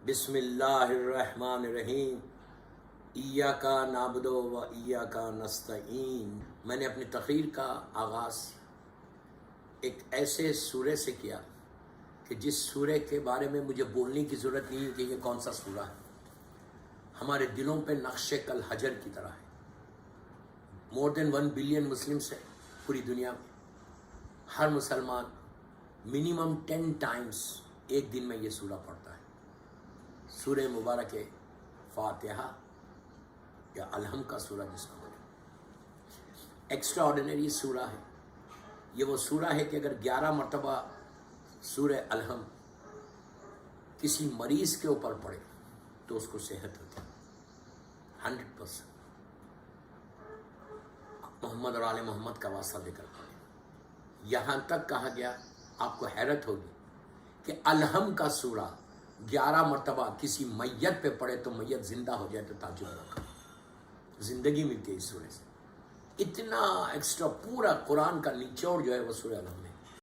بسم اللہ الرحمن الرحیم ایاکا نعبدو و ایاکا نستعین۔ میں نے اپنی تقریر کا آغاز ایک ایسے سورے سے کیا کہ جس سورے کے بارے میں مجھے بولنے کی ضرورت نہیں کہ یہ کون سا سورہ ہے، ہمارے دلوں پہ نقش کل حجر کی طرح ہے۔ مور دین 1 بلین مسلمس ہیں پوری دنیا میں، ہر مسلمان منیمم 10 ٹائمز ایک دن میں یہ سورہ پڑھتا ہے۔ سورہ مبارک فاتحہ یا الحم کا سورہ جس کو بولے، ایکسٹرا آرڈینری سورہ ہے۔ یہ وہ سورہ ہے کہ اگر 11 مرتبہ سورہ الحم کسی مریض کے اوپر پڑے تو اس کو صحت ہوتی ہے 100%۔ محمد اور آل محمد کا واسطہ دے کر پڑھیں۔ یہاں تک کہا گیا، آپ کو حیرت ہوگی کہ الحم کا سورہ 11 مرتبہ کسی میت پہ پڑے تو میت زندہ ہو جائے تو تعجب نہ کرو، زندگی ملتی ہے اس سورے سے۔ اتنا ایکسٹرا، پورا قرآن کا نچوڑ جو ہے وہ سورہ الحم میں۔